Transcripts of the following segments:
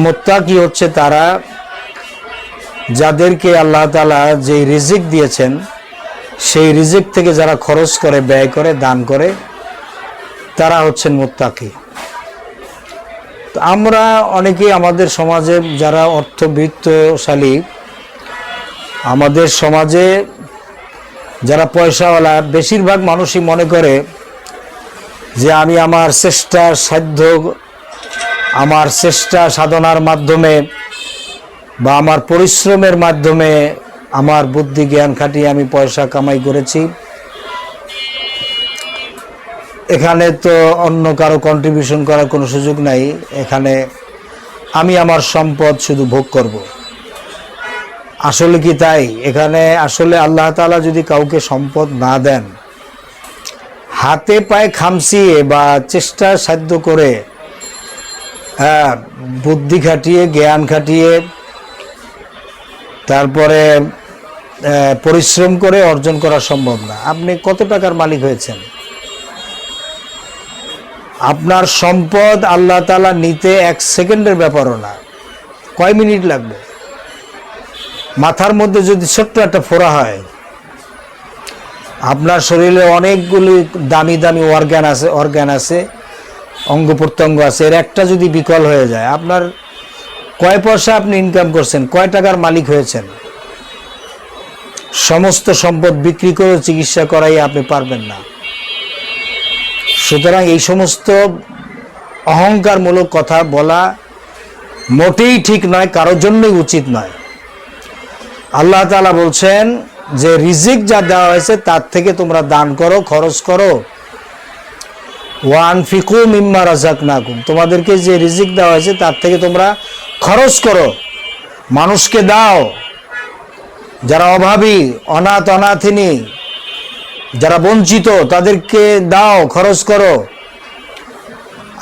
মুত্তাকি হচ্ছে তারা যাদেরকে আল্লাহ তাআলা যে রিজিক দিয়েছেন সেই রিজিক থেকে যারা খরচ করে, ব্যয় করে, দান করে, তারা হচ্ছেন মুত্তাকি। তো আমরা অনেকেই আমাদের সমাজে যারা অর্থবিত্তশালী, আমাদের সমাজে যারা পয়সাওয়ালা, বেশিরভাগ মানুষই মনে করে যে আমি আমার চেষ্টার সাধ্য, আমার চেষ্টা সাধনার মাধ্যমে বা আমার পরিশ্রমের মাধ্যমে, আমার বুদ্ধি জ্ঞান খাটিয়ে আমি পয়সা কামাই করেছি, এখানে তো অন্য কারো কন্ট্রিবিউশন করার কোনো সুযোগ নাই, এখানে আমি আমার সম্পদ শুধু ভোগ করব। আসলে কি তাই? এখানে আসলে আল্লাহ তাআলা যদি কাউকে সম্পদ না দেন, হাতে পায়ে খামচিয়ে বা চেষ্টা সাধ্য করে, বুদ্ধি খাটিয়ে, জ্ঞান খাটিয়ে, তারপরে পরিশ্রম করে অর্জন করা সম্ভব না। আপনি কত টাকার মালিক হয়েছেন? আপনার সম্পদ আল্লাহ তাআলা নিতে 1 সেকেন্ডের ব্যাপারও না, কয় মিনিট লাগবে? মাথার মধ্যে যদি ছোট্ট একটা ফোড়া হয়, আপনার শরীরে অনেকগুলি দামি দামি অর্গান আছে, অঙ্গ প্রত্যঙ্গ আছে, এর একটা যদি বিকল হয়ে যায়, আপনার কয় পয়সা আপনি ইনকাম করছেন, কয় টাকার মালিক হয়েছেন? সমস্ত সম্পদ বিক্রি করে চিকিৎসা করাই আপনি পারবেন না। সুতরাং এই সমস্ত অহংকারমূলক কথা বলা মোটেই ঠিক নয়, কারোর জন্যই উচিত নয়। আল্লাহ তাআলা বলছেন যে রিজিক যা দেওয়া হয়েছে তার থেকে তোমরা দান করো, খরচ করো। ওয়ানফিকু মিম্মা রাযাকনাকুম, তোমাদেরকে যে রিজিক দেওয়া হয়েছে তার থেকে তোমরা খরচ করো, মানুষকে দাও, যারা অভাবী, অনাথ অনাথিনী, যারা বঞ্চিত, তাদেরকে দাও, খরচ করো।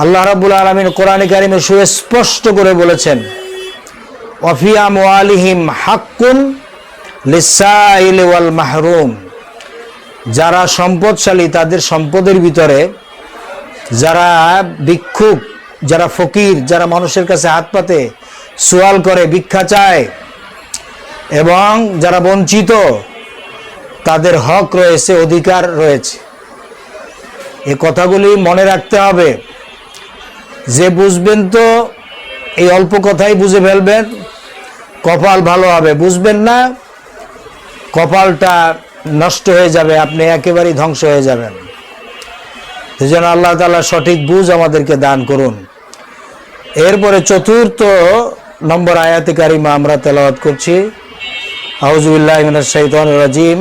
আল্লাহ রাব্বুল আলামিন কোরআনে কারিমে সুস্পষ্ট করে বলেছেন, ওয়াফি আমওয়ালিহিম হাক্কুন লিসাইলি ওয়াল মাহরুম, যারা সম্পদশালী তাদের সম্পদের ভিতরে যারা ভিক্ষুক, যারা ফকির, যারা মানুষের কাছে হাত পাতে, সোয়াল করে, ভিক্ষা চায়, এবং যারা বঞ্চিত, তাদের হক রয়েছে, অধিকার রয়েছে। এই কথাগুলি মনে রাখতে হবে। যে বুঝবেন তো এই অল্প কথাই বুঝে ফেলবেন, কপাল ভালো হবে। বুঝবেন না, কপালটা নষ্ট হয়ে যাবে, আপনি একেবারেই ধ্বংস হয়ে যাবেন। সেজন্য আল্লাহ তাআলা সঠিক বুঝ আমাদেরকে দান করুন। এরপরে 4th নম্বর আয়াতে কারিমা আমরা তেলাওয়াত করছি। আউযু বিল্লাহি মিনাশ শাইতানির রাজিম।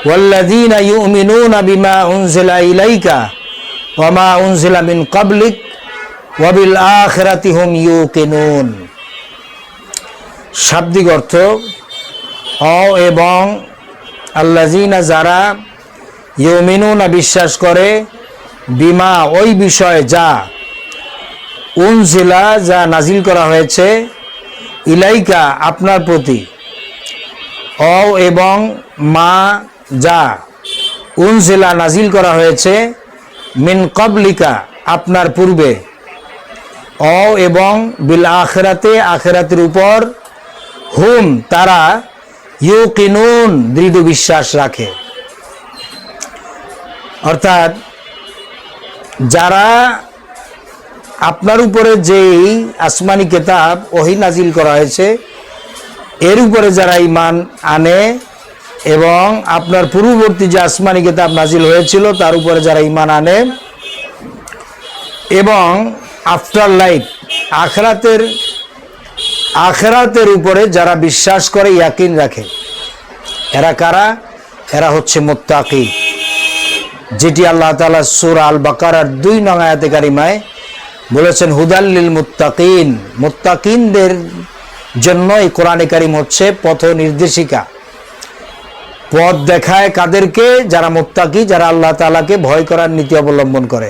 ওয়াল্লাযীনা ইউমিনুনা বিমা উনজিলা ইলাইকা ওয়া মা উনজিলা মিন ক্বাবলিক ওয়া বিল আখিরাতি হুম ইউকিনুন। শাব্দিক অর্থ, এবং আল্লাযীনা, যারা, ইউমিনুনা বিশ্বাস করে, বিমা ওই বিষয়, যা, উনজিলা যা নাজিল করা হয়েছে, ইলাইকা আপনার প্রতি, এবং মা যা উনজিলা নাজিল করা হয়েছে, মিন ক্বাবলিকা আপনার পূর্বে, এবং বিল আখিরাতে আখিরাতের উপর, হুম তারা, ইউকিনুন দৃঢ় বিশ্বাস রাখে। অর্থাৎ যারা আপনার উপরে যেই আসমানি কিতাব ওহী নাজিল করা হয়েছে এর উপরে যারা ঈমান আনে, এবং আপনার পূর্ববর্তী যে আসমানি কিতাব নাজিল হয়েছিল তার উপরে যারা ঈমান আনে, এবং আফটার লাইফ আখিরাতের উপরে যারা বিশ্বাস করে, ইয়াকিন রাখে, এরা কারা? এরা হচ্ছে মুত্তাকি, যেটি আল্লাহ তাআলা সূরা আল বাকারার 2 নং আয়াতে কারিমায় বলেছেন, হুদাল লিল মুত্তাকিন। মুত্তাকিনদের জন্য এই কোরআনে কারিম হচ্ছে পথ নির্দেশিকা, পথ দেখায় কাদেরকে? যারা মুত্তাকি, যারা আল্লাহ তাআলাকে ভয় করার নীতি অবলম্বন করে।